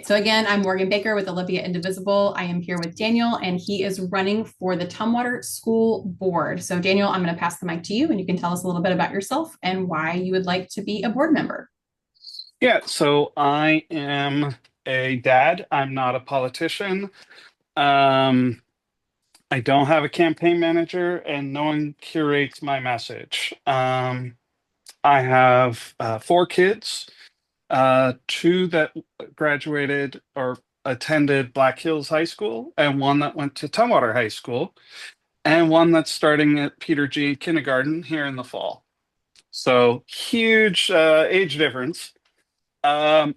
So again, I'm Morgan Baker with Olivia Indivisible. I am here with Daniel, and he is running for the Tumwater School Board. So Daniel, I'm going to pass the mic to you, and you can tell us a little bit about yourself and why you would like to be a board member. Yeah, so I am a dad. I'm not a politician. Um, I don't have a campaign manager, and no one curates my message. I have four kids, two that graduated or attended Black Hills High School, and one that went to Tumwater High School, and one that's starting at Peter G. Kindergarten here in the fall. So huge age difference. Um,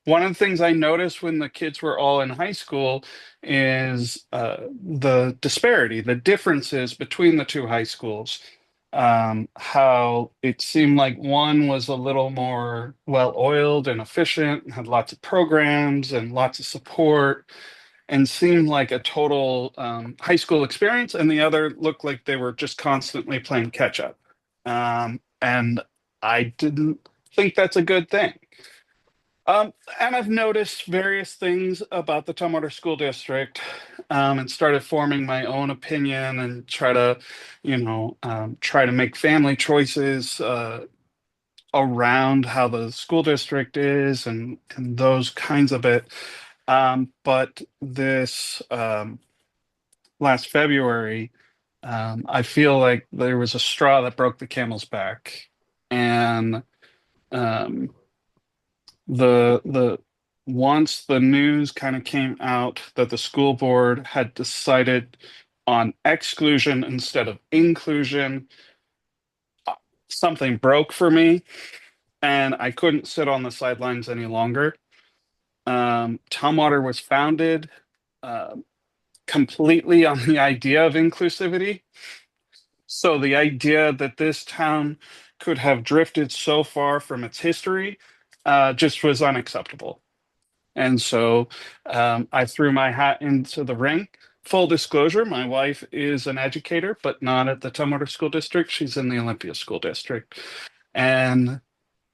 One of the things I noticed when the kids were all in high school is the disparity, the differences between the two high schools. How it seemed like one was a little more well-oiled and efficient, had lots of programs and lots of support, and seemed like a total high school experience, and the other looked like they were just constantly playing catch up. And I didn't think that's a good thing. Um, and I've noticed various things about the Tumwater School District, and started forming my own opinion and try to make family choices around how the school district is and those kinds of it. But this last February, I feel like there was a straw that broke the camel's back, and um, the once the news kind of came out that the school board had decided on exclusion instead of inclusion, something broke for me, and I couldn't sit on the sidelines any longer. Tumwater was founded uh, completely on the idea of inclusivity. So the idea that this town could have drifted so far from its history just was unacceptable. And so I threw my hat into the ring. Full disclosure, my wife is an educator, but not at the Tumwater School District. She's in the Olympia School District. And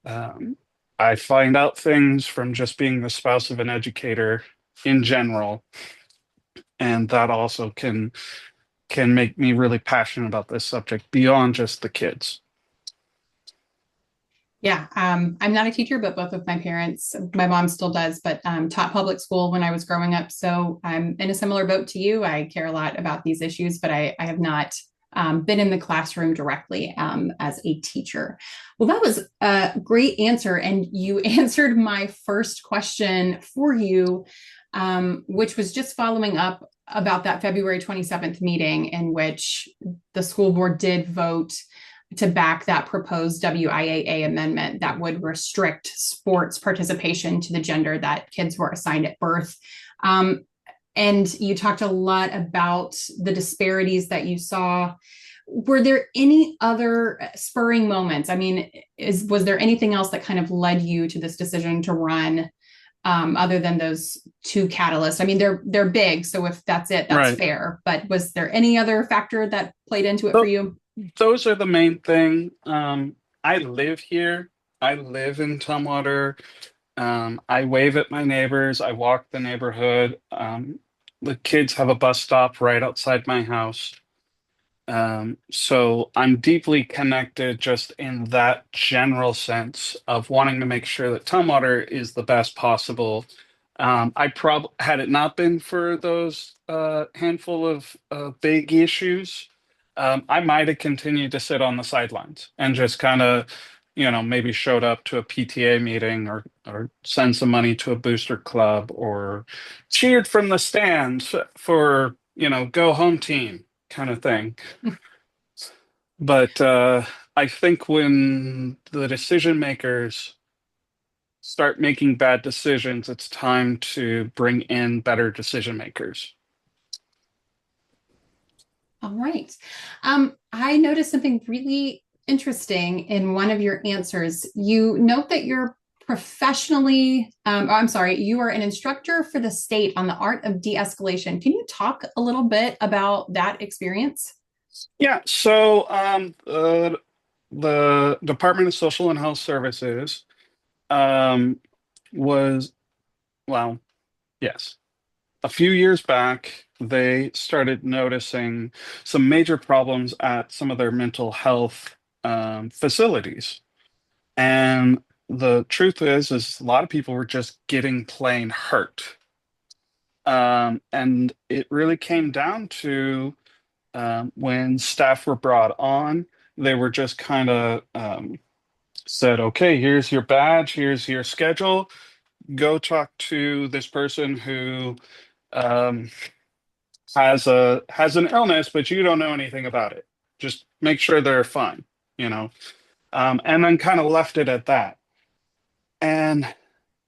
um, I find out things from just being the spouse of an educator in general. And that also can make me really passionate about this subject beyond just the kids. Yeah, I'm not a teacher, but both of my parents, my mom still does, but taught public school when I was growing up. So I'm in a similar boat to you. I care a lot about these issues, but I have not been in the classroom directly as a teacher. Well, that was a great answer. And you answered my first question for you, which was just following up about that February 27th meeting in which the school board did vote to back that proposed WIAA amendment that would restrict sports participation to the gender that kids were assigned at birth. Um, and you talked a lot about the disparities that you saw. Were there any other spurring moments? I mean, was there anything else that kind of led you to this decision to run, other than those two catalysts? I mean, they're big, so if that's it, that's Right. fair. But was there any other factor that played into it for So you? those are the main thing. I live here. I live in Tumwater. I wave at my neighbors. I walk the neighborhood. The kids have a bus stop right outside my house. So I'm deeply connected just in that general sense of wanting to make sure that Tumwater is the best possible. I probably had it not been for those handful of big issues, I might have continued to sit on the sidelines and just kind of, maybe showed up to a PTA meeting or send some money to a booster club or cheered from the stands for, go home team kind of thing. But I think when the decision makers start making bad decisions, it's time to bring in better decision makers. All right. I noticed something really interesting in one of your answers. You note that you're professionally, I'm sorry, you are an instructor for the state on the art of de-escalation. Can you talk a little bit about that experience? Yeah, so the Department of Social and Health Services um, was well, yes. A few years back, they started noticing some major problems at some of their mental health facilities. And the truth is a lot of people were just getting plain hurt. And it really came down to when staff were brought on, they were just kind of said, okay, here's your badge, here's your schedule. Go talk to this person who um, has an illness, but you don't know anything about it. Just make sure they're fine, you know. And then kind of left it at that. And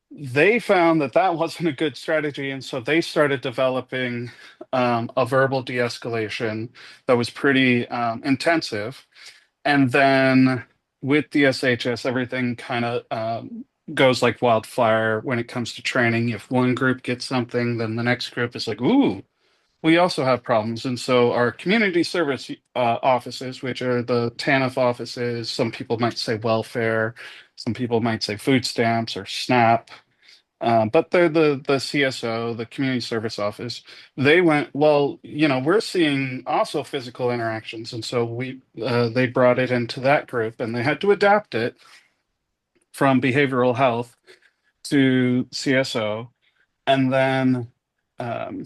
they found that that wasn't a good strategy, and so they started developing a verbal de-escalation that was pretty intensive. And then with DSHS, everything kind of goes like wildfire when it comes to training. If one group gets something, then the next group is like, ooh, we also have problems. And so our community service offices, which are the TANF offices, some people might say welfare, some people might say food stamps or SNAP, but they're the CSO, the community service office. They went, well, we're seeing also physical interactions, and so they brought it into that group, and they had to adapt it from behavioral health to CSO, and then um,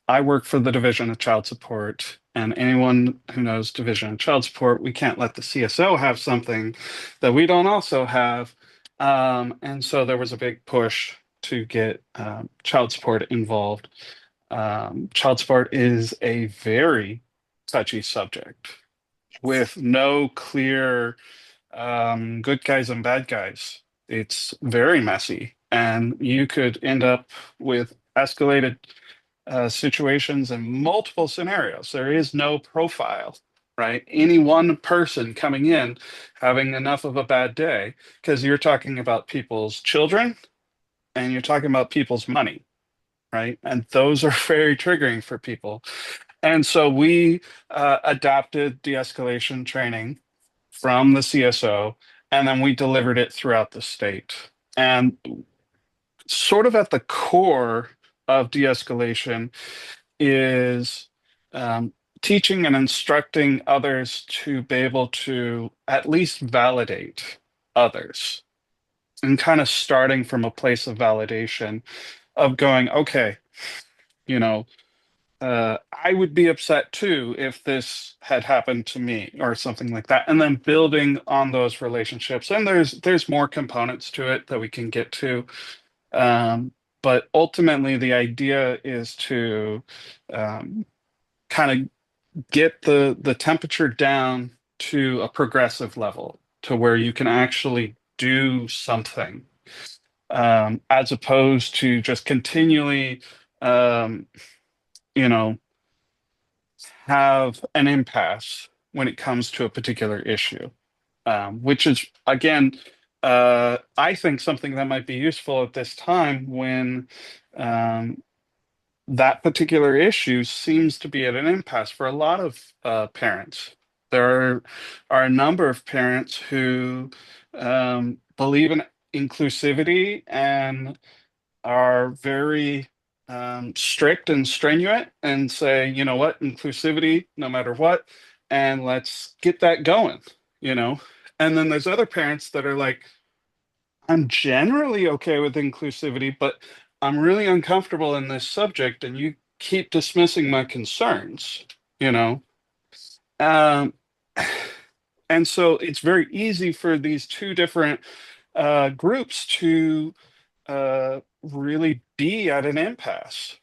I work for the Division of Child Support, and anyone who knows Division of Child Support, we can't let the CSO have something that we don't also have. And so there was a big push to get child support involved. Child support is a very touchy subject with no clear good guys and bad guys. It's very messy, and you could end up with escalated situations and multiple scenarios. There is no profile, right? Any one person coming in having enough of a bad day, because you're talking about people's children and you're talking about people's money, right? And those are very triggering for people. And so we adapted de-escalation training from the CSO, and then we delivered it throughout the state. And sort of at the core of de-escalation is teaching and instructing others to be able to at least validate others, and kind of starting from a place of validation of going, okay, you know, I would be upset too if this had happened to me or something like that, and then building on those relationships. And there's more components to it that we can get to. Um, but ultimately, the idea is to kind of get the temperature down to a progressive level to where you can actually do something, as opposed to just continually um, you know have an impasse when it comes to a particular issue, which is again I think something that might be useful at this time when um, that particular issue seems to be at an impasse for a lot of parents. There are a number of parents who believe in inclusivity and are very strict and strenuous and say, you know what, inclusivity no matter what, and let's get that going, you know. And then there's other parents that are like, I'm generally okay with inclusivity, but I'm really uncomfortable in this subject, and you keep dismissing my concerns, you know? Um, and so it's very easy for these two different groups to really be at an impasse.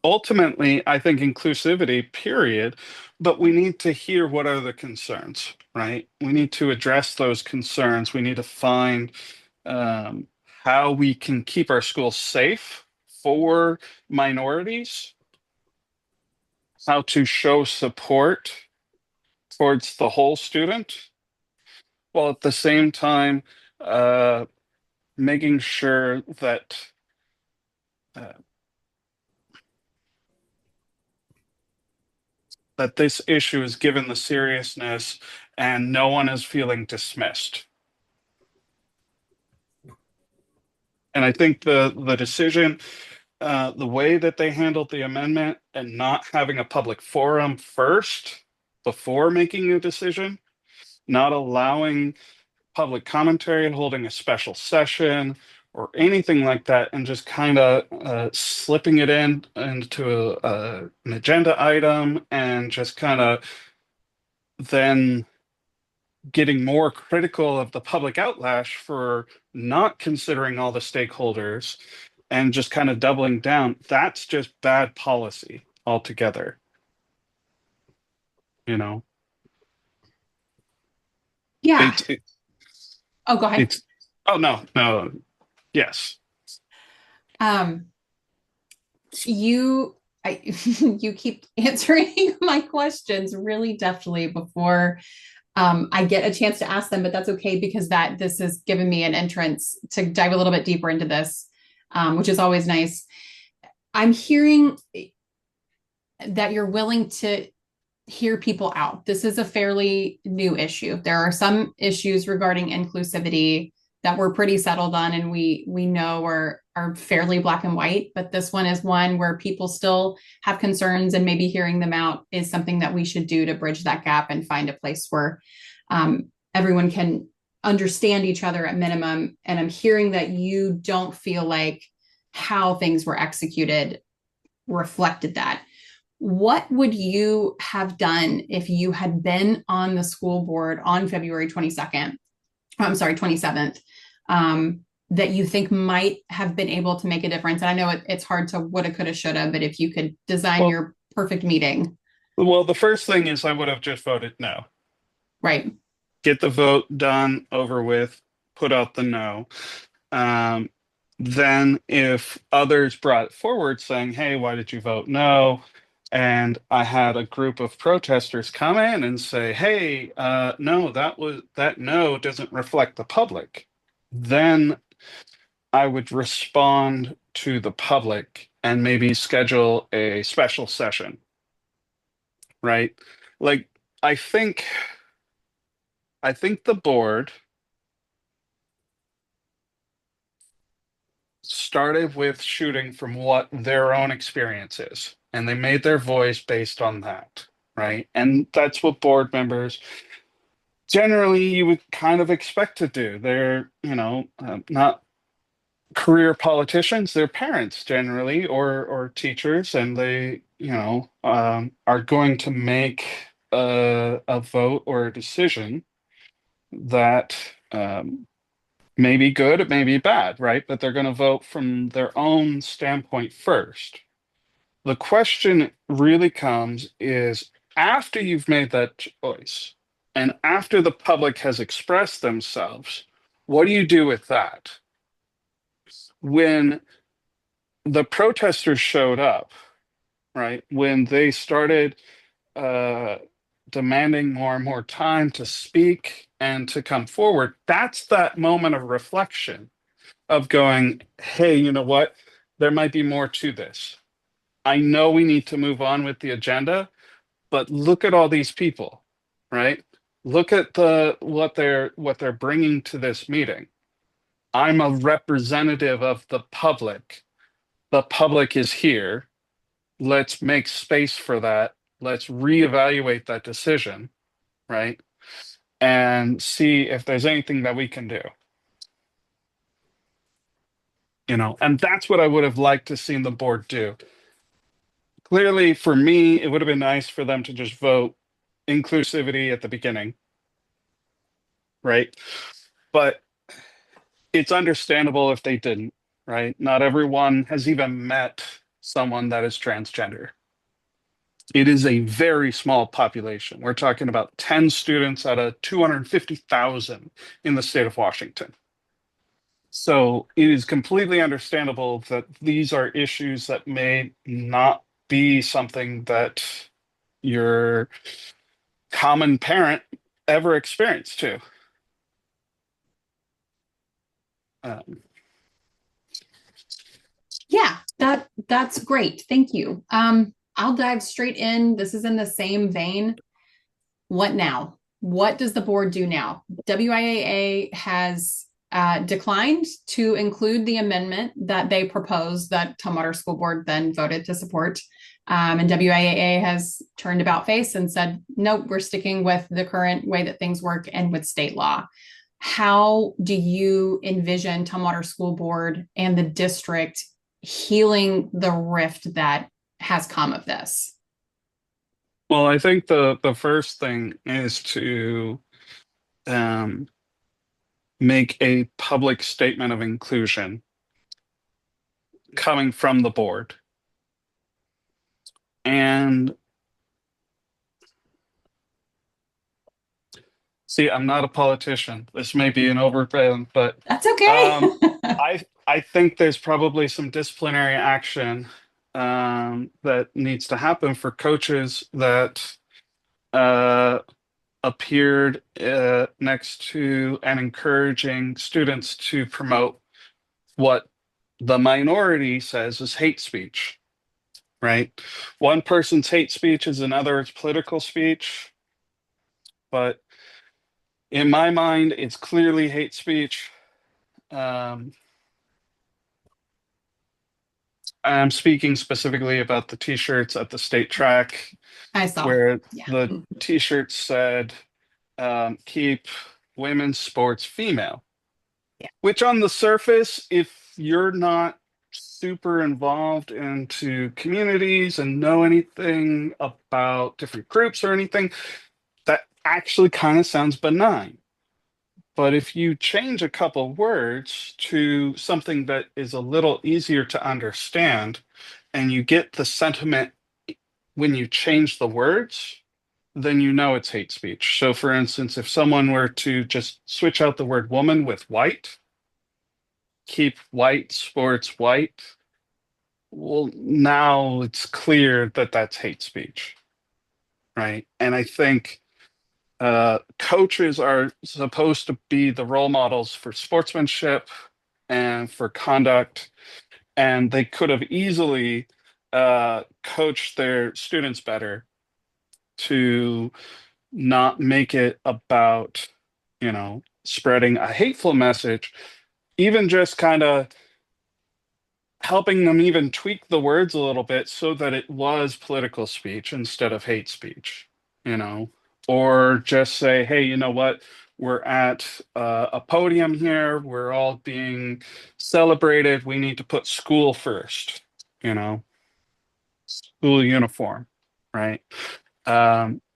Ultimately, I think inclusivity, period, but we need to hear what are the concerns, right? We need to address those concerns. We need to find um, how we can keep our schools safe for minorities, how to show support towards the whole student, while at the same time uh, making sure uh, that this issue is given the seriousness and no one is feeling dismissed. And I think the decision, the way that they handled the amendment and not having a public forum first before making a decision, not allowing public commentary, holding a special session or anything like that, and just kind of slipping it in into an agenda item and just kind of then getting more critical of the public outlash for not considering all the stakeholders and just kind of doubling down. That's just bad policy altogether, you know. Yeah. It's it, Oh, go ahead. it's oh no, yes. Um, you I you keep answering my questions really deftly before I get a chance to ask them, but that's okay because that this has given me an entrance to dive a little bit deeper into this, which is always nice. I'm hearing that you're willing to hear people out. This is a fairly new issue. There are some issues regarding inclusivity that we're pretty settled on and we know are fairly black and white, but this one is one where people still have concerns and maybe hearing them out is something that we should do to bridge that gap and find a place where everyone can understand each other at minimum. And I'm hearing that you don't feel like how things were executed reflected that. What would you have done if you had been on the school board on February 22nd? I'm sorry, 27th, that you think might have been able to make a difference? And I know it's hard to woulda, coulda, shoulda, but if you could design Well, your perfect meeting, well, the first thing is I would have just voted no. right? Get the vote done, over with, put out the no. Um, then if others brought forward saying, "Hey, why did you vote no?" And I had a group of protesters come in and say, "Hey, no, that no doesn't reflect the public." Then I would respond to the public and maybe schedule a special session, right? Like I think I think the board started with shooting from what their own experience is, and they made their voice based on that, right? And that's what board members generally you would kind of expect to do. They're, not career politicians, they're parents generally or teachers, and they, are going to make a vote or a decision that may be good, it may be bad, right? But they're going to vote from their own standpoint first. The question really comes is after you've made that choice and after the public has expressed themselves, what do you do with that? When the protesters showed up, right? When they started uh, demanding more and more time to speak and to come forward, that's that moment of reflection of going, hey, you know what? There might be more to this. I know we need to move on with the agenda, but look at all these people, right? Look at what they're bringing to this meeting. I'm a representative of the public. The public is here. Let's make space for that. Let's reevaluate that decision, right? And see if there's anything that we can do. And that's what I would have liked to seen the board do. Clearly, for me, it would have been nice for them to just vote inclusivity at the beginning, right? But it's understandable if they didn't, right? Not everyone has even met someone that is transgender. It is a very small population. We're talking about 10 students out of 250,000 in the state of Washington. So it is completely understandable that these are issues that may not be something that your common parent ever experienced too. Um, Yeah, that's great. Thank you. I'll dive straight in. This is in the same vein. What now? What does the board do now? WIAA has declined to include the amendment that they proposed that Tumwater School Board then voted to support. And WIAA has turned about face and said, nope, we're sticking with the current way that things work and with state law. How do you envision Tumwater School Board and the district healing the rift that has come of this? Well, I think the first thing is to um, make a public statement of inclusion coming from the board. And see, I'm not a politician. This may be an overband, but That's okay. um, I think there's probably some disciplinary action that needs to happen for coaches that uh, appeared next to and encouraging students to promote what the minority says is hate speech, right? One person's hate speech is another's political speech, but in my mind, it's clearly hate speech. Um, I'm speaking specifically about the t-shirts at the state track, I saw. where Yeah. the t-shirts said, keep women's sports female, Yeah. which on the surface, if you're not super involved into communities and know anything about different groups or anything, that actually kind of sounds benign. But if you change a couple words to something that is a little easier to understand, and you get the sentiment when you change the words, then you know it's hate speech. So, for instance, if someone were to just switch out the word woman with white, keep white sports white, well, now it's clear that that's hate speech, right? And I think coaches are supposed to be the role models for sportsmanship and for conduct, and they could have easily coached their students better to not make it about, spreading a hateful message, even just kind of helping them even tweak the words a little bit so that it was political speech instead of hate speech, you know, or just say, hey, you know what? We're at a podium here. We're all being celebrated. We need to put school first, school uniform, right?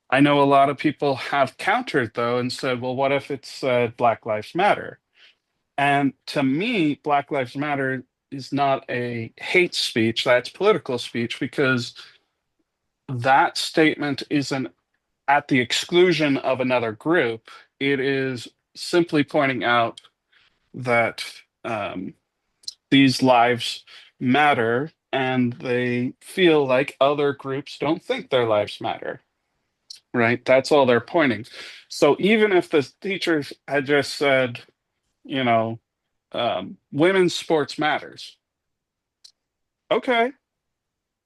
I know a lot of people have countered though and said, well, what if it's Black Lives Matter? And to me, Black Lives Matter is not a hate speech, that's political speech, because that statement isn't at the exclusion of another group. It is simply pointing out that these lives matter and they feel like other groups don't think their lives matter, right? That's all they're pointing. So even if the teachers had just said, you know, women's sports matters. Okay,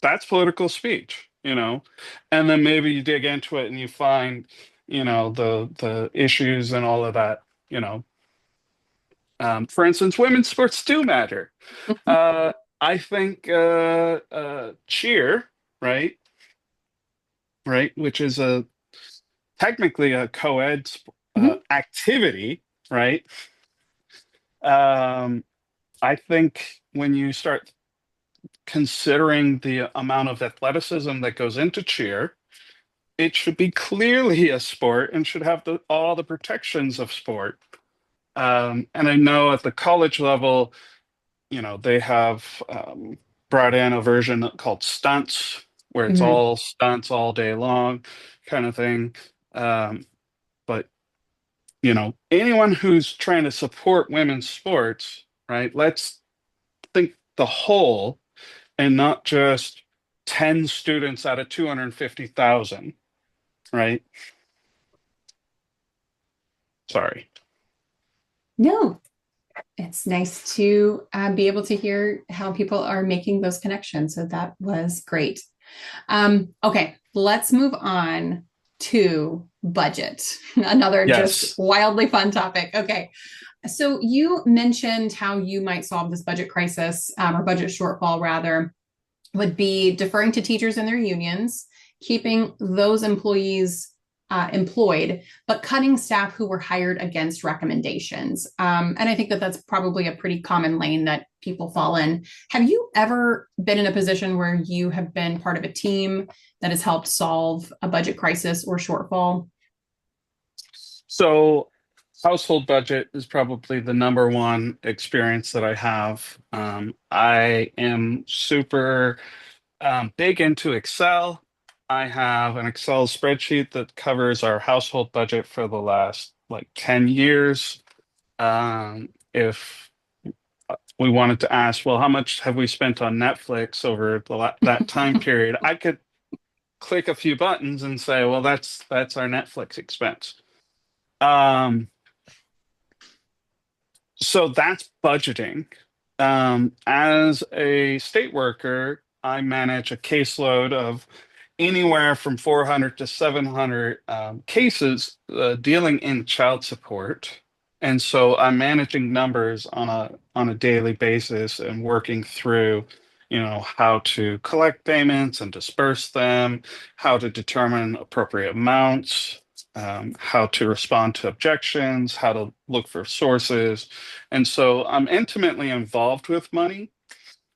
that's political speech, and then maybe you dig into it and you find, the issues and all of that, For instance, women's sports do matter. Uh, I think cheer, right, right, which is a technically a co-ed Mhm. activity, right? Um, I think when you start considering the amount of athleticism that goes into cheer, it should be clearly a sport and should have all the protections of sport. And I know at the college level, they have brought in a version called stunts, where it's Mhm. all stunts all day long, kind of thing. But anyone who's trying to support women's sports, right? Let's think the whole and not just 10 students out of 250,000, right? Sorry. No, it's nice to be able to hear how people are making those connections. So that was great. Okay, let's move on to budget. Another just Yes. wildly fun topic. Okay. So you mentioned how you might solve this budget crisis, or budget shortfall rather, would be deferring to teachers and their unions, keeping those employees employed, but cutting staff who were hired against recommendations. And I think that that's probably a pretty common lane that people fall in. Have you ever been in a position where you have been part of a team that has helped solve a budget crisis or shortfall? So, household budget is probably the number one experience that I have. I am super big into Excel. I have an Excel spreadsheet that covers our household budget for the last like 10 years. If we wanted to ask, well, how much have we spent on Netflix over that time period? I could click a few buttons and say, well, that's our Netflix expense. Um, so that's budgeting. As a state worker, I manage a caseload of anywhere from 400 to 700 cases dealing in child support. And so I'm managing numbers on a daily basis and working through, how to collect payments and disperse them, how to determine appropriate amounts, how to respond to objections, how to look for sources. And so I'm intimately involved with money,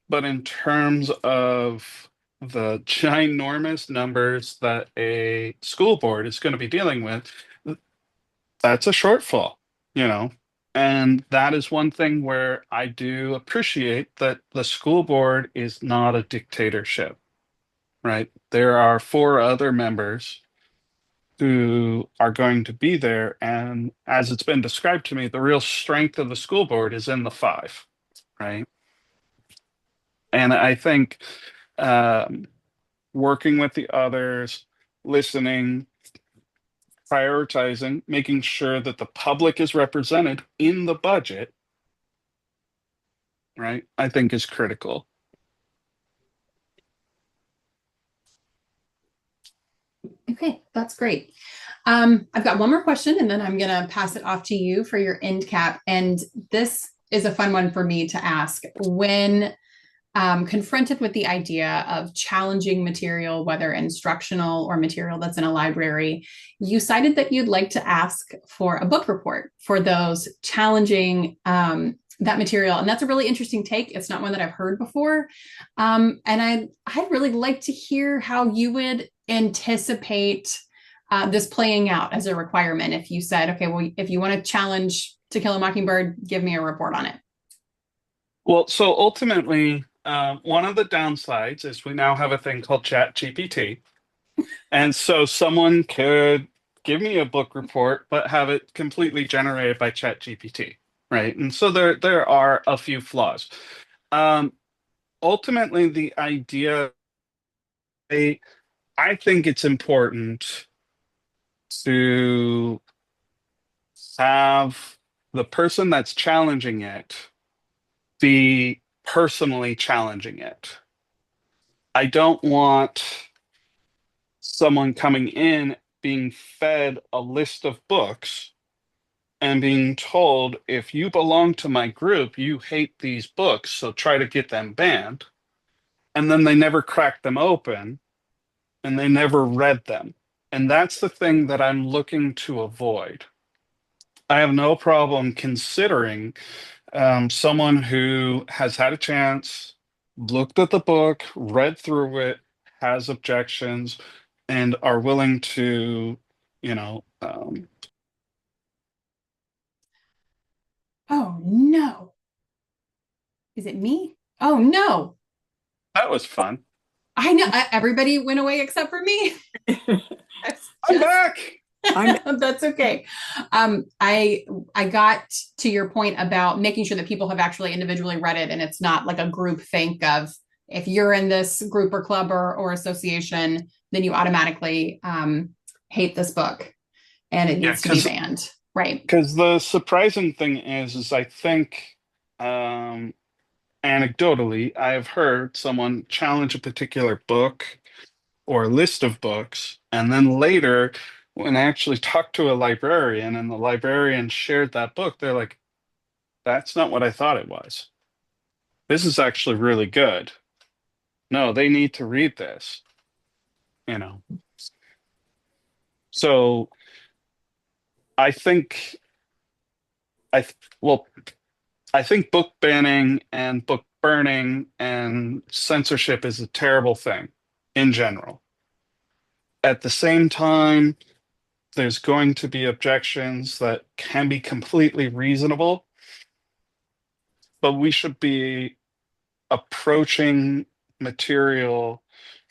but in terms of the ginormous numbers that a school board is going to be dealing with, that's a shortfall, you know. And that is one thing where I do appreciate that the school board is not a dictatorship, right? There are four other members who are going to be there. And as it's been described to me, the real strength of the school board is in the five, right? And I think um, working with the others, listening, prioritizing, making sure that the public is represented in the budget, right? I think is critical. Okay, that's great. I've got one more question and then I'm going to pass it off to you for your end cap. And this is a fun one for me to ask. When confronted with the idea of challenging material, whether instructional or material that's in a library, you cited that you'd like to ask for a book report for those challenging that material. And that's a really interesting take. It's not one that I've heard before. And I'd really like to hear how you would anticipate this playing out as a requirement. If you said, okay, well, if you want to challenge To Kill a Mockingbird, give me a report on it. Well, so ultimately, one of the downsides is we now have a thing called Chat GPT. And so someone could give me a book report, but have it completely generated by Chat GPT, right? And so there are a few flaws. Um, Ultimately, the idea, I, I think it's important to have the person that's challenging it be personally challenging it. I don't want someone coming in being fed a list of books and being told, if you belong to my group, you hate these books, so try to get them banned. And then they never crack them open and they never read them. And that's the thing that I'm looking to avoid. I have no problem considering someone who has had a chance, looked at the book, read through it, has objections, and are willing to, you know, Oh, no. Is it me? Oh, no. that was fun. I know everybody went away except for me. I'm Just back. I'm that's okay. I got to your point about making sure that people have actually individually read it and it's not like a group think of if you're in this group or club or association, then you automatically hate this book and it Yeah, needs to be banned. Right. because the surprising thing is I think um, anecdotally, I have heard someone challenge a particular book or a list of books, and then later, when I actually talked to a librarian and the librarian shared that book, they're like, that's not what I thought it was. This is actually really good. No, they need to read this, you know. So I think I th- well, I think book banning and book burning and censorship is a terrible thing in general. At the same time, there's going to be objections that can be completely reasonable, but we should be approaching material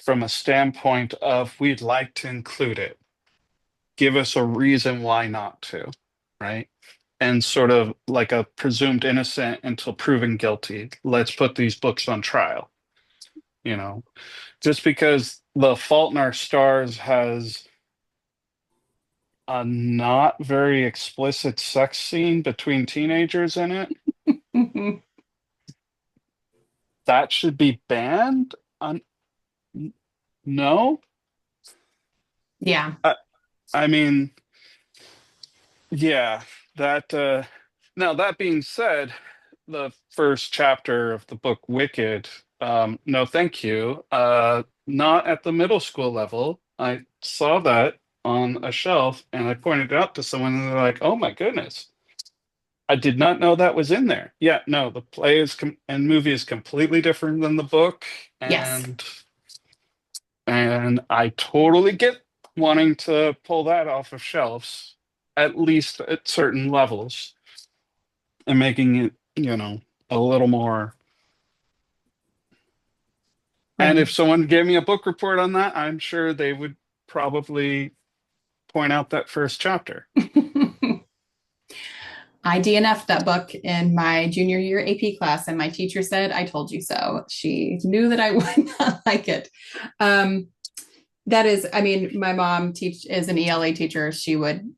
from a standpoint of we'd like to include it. Give us a reason why not to, right? And sort of like a presumed innocent until proven guilty. Let's put these books on trial, you know. Just because The Fault in Our Stars has a not very explicit sex scene between teenagers in it, that should be banned? No? Yeah. I, I mean, yeah, that now that being said, the first chapter of the book Wicked, no thank you. Not at the middle school level. I saw that on a shelf and I pointed it out to someone and they're like, "Oh my goodness. I did not know that was in there." Yeah, no, the play is and movie is completely different than the book Yes. and I totally get wanting to pull that off of shelves, at least at certain levels, and making it, a little more. And Right. if someone gave me a book report on that, I'm sure they would probably point out that first chapter. I DNF'd that book in my junior year AP class, and my teacher said, I told you so. She knew that I would not like it. Um, that is, I mean, my mom is an ELA teacher. She would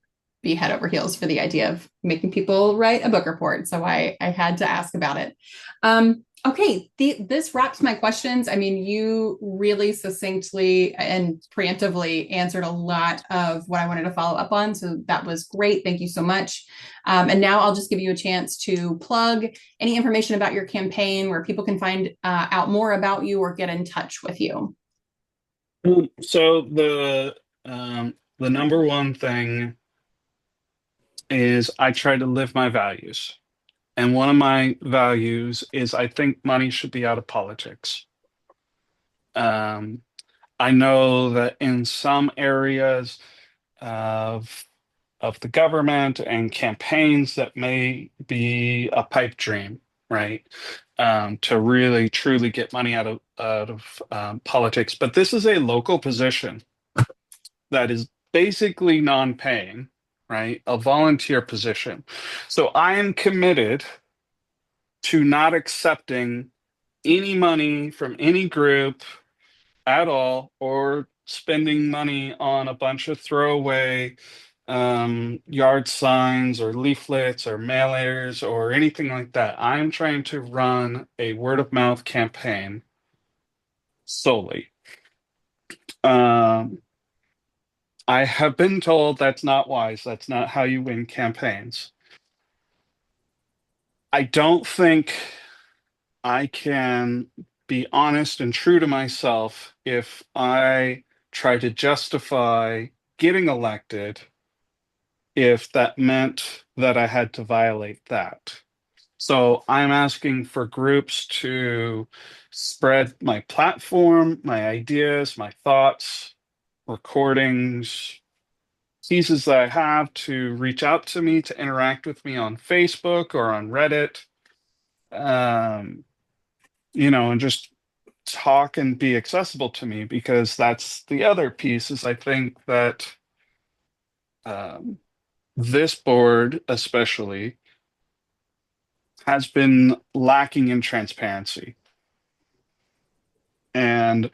be head over heels for the idea of making people write a book report. So I had to ask about it. Okay, this wraps my questions. I mean, you really succinctly and preemptively answered a lot of what I wanted to follow up on. So that was great. Thank you so much. And now I'll just give you a chance to plug any information about your campaign where people can find out more about you or get in touch with you. So the number one thing is I try to live my values. And one of my values is I think money should be out of politics. Um, I know that in some areas of the government and campaigns that may be a pipe dream, right? To really truly get money out of politics. But this is a local position that is basically non-paying, right? A volunteer position. So I am committed to not accepting any money from any group at all or spending money on a bunch of throwaway yard signs or leaflets or mailers or anything like that. I'm trying to run a word of mouth campaign solely. Um, I have been told that's not wise. That's not how you win campaigns. I don't think I can be honest and true to myself if I try to justify getting elected if that meant that I had to violate that. So I'm asking for groups to spread my platform, my ideas, my thoughts, recordings, pieces that I have to reach out to me, to interact with me on Facebook or on Reddit. Um, and just talk and be accessible to me because that's the other piece is I think that um, this board especially has been lacking in transparency. And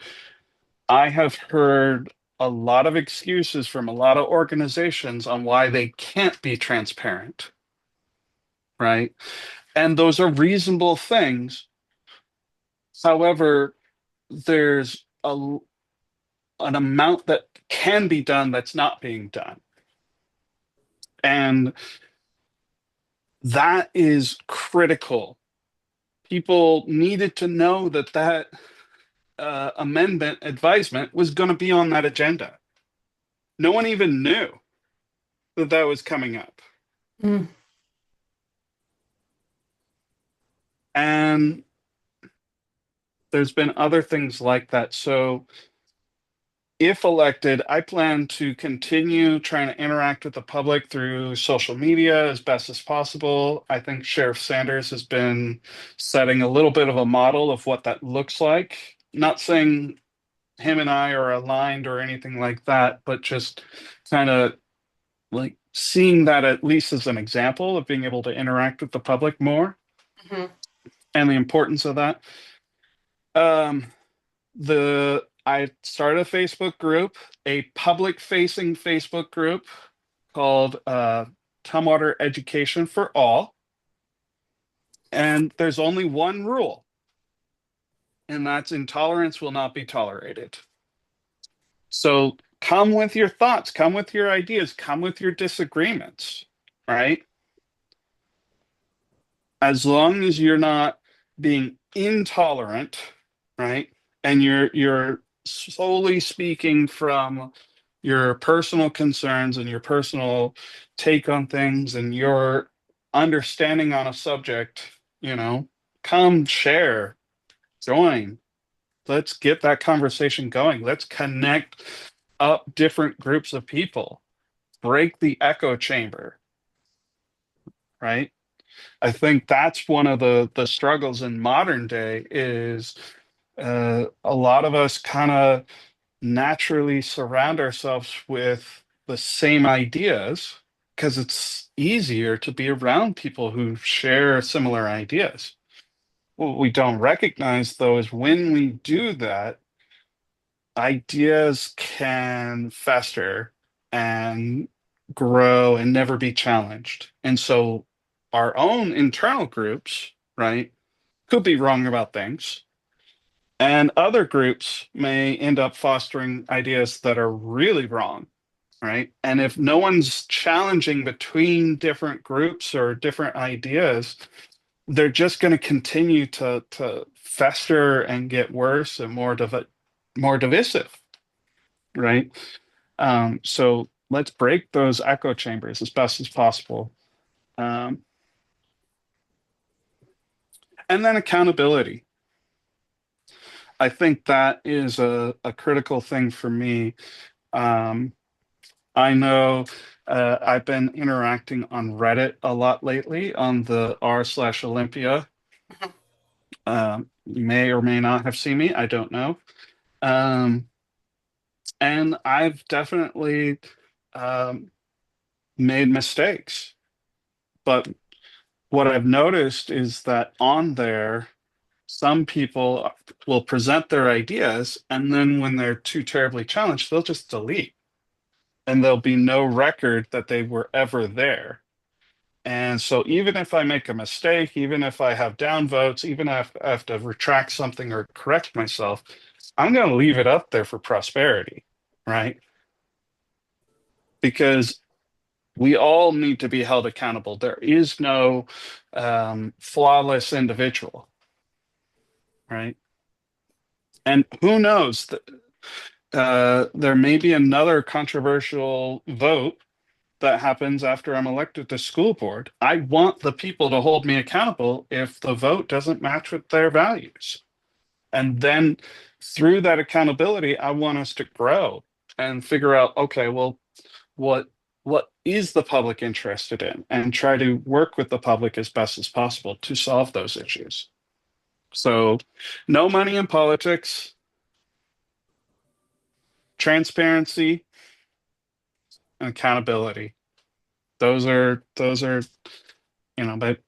I have heard a lot of excuses from a lot of organizations on why they can't be transparent, right? And those are reasonable things. However, there's an amount that can be done that's not being done. And That is critical. People needed to know that amendment advisement was going to be on that agenda. No one even knew that that was coming up. Mm. And there's been other things like that. So if elected, I plan to continue trying to interact with the public through social media as best as possible. I think Sheriff Sanders has been setting a little bit of a model of what that looks like. Not saying him and I are aligned or anything like that, but just kind of like seeing that at least as an example of being able to interact with the public more Mhm. and the importance of that. Um, I started a Facebook group, a public facing Facebook group called Tumwater Education for All. And there's only one rule, and that's intolerance will not be tolerated. So come with your thoughts, come with your ideas, come with your disagreements, right? As long as you're not being intolerant, right? And you're solely speaking from your personal concerns and your personal take on things and your understanding on a subject, come share, join. Let's get that conversation going. Let's connect up different groups of people, break the echo chamber, right? I think that's one of the struggles in modern day is a lot of us kind of naturally surround ourselves with the same ideas because it's easier to be around people who share similar ideas. What we don't recognize, though, is when we do that, ideas can fester and grow and never be challenged. And so our own internal groups, right, could be wrong about things. And other groups may end up fostering ideas that are really wrong, right? And if no one's challenging between different groups or different ideas, they're just going to continue to fester and get worse and more divisive, right? So let's break those echo chambers as best as possible. Um, and then accountability. I think that is a critical thing for me. Um, I know I've been interacting on Reddit a lot lately on the r/Olympia. You may or may not have seen me. I don't know. Um, and I've definitely um, made mistakes. But what I've noticed is that on there, some people will present their ideas, and then when they're too terribly challenged, they'll just delete, and there'll be no record that they were ever there. And so, even if I make a mistake, even if I have downvotes, even if I have to retract something or correct myself, I'm going to leave it up there for prosperity, right? Because we all need to be held accountable. There is no flawless individual, right? And who knows? There may be another controversial vote that happens after I'm elected to school board. I want the people to hold me accountable if the vote doesn't match with their values. And then through that accountability, I want us to grow and figure out, okay, well, what what is the public interested in and try to work with the public as best as possible to solve those issues. So no money in politics, transparency, and accountability. Those are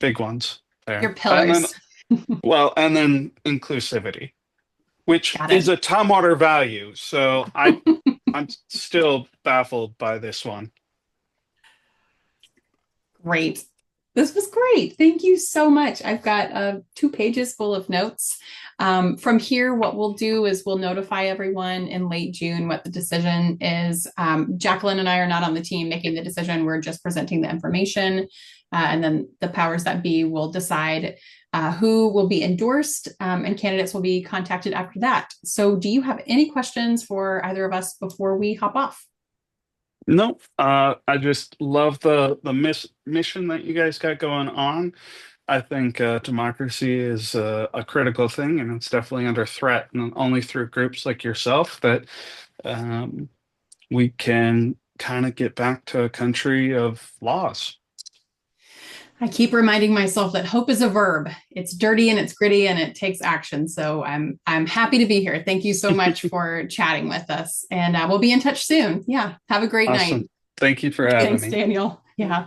big ones Your there. And then pillars. and then inclusivity, which Got is it. a Tumwater value. So I'm still baffled by this one. Great. This was great. Thank you so much. I've got 2 pages full of notes. From here, what we'll do is we'll notify everyone in late June what the decision is. Jacqueline and I are not on the team making the decision. We're just presenting the information. and then the powers that be will decide who will be endorsed, and candidates will be contacted after that. So, do you have any questions for either of us before we hop off? No, I just love the mission that you guys got going on. I think democracy is a critical thing, and it's definitely under threat. And only through groups like yourself that um, we can kind of get back to a country of laws. I keep reminding myself that hope is a verb. It's dirty and it's gritty and it takes action. So I'm happy to be here. Thank you so much for chatting with us, and we'll be in touch soon. Yeah, have a great night. Awesome. Thank you for having Thanks, me. Daniel. Yeah.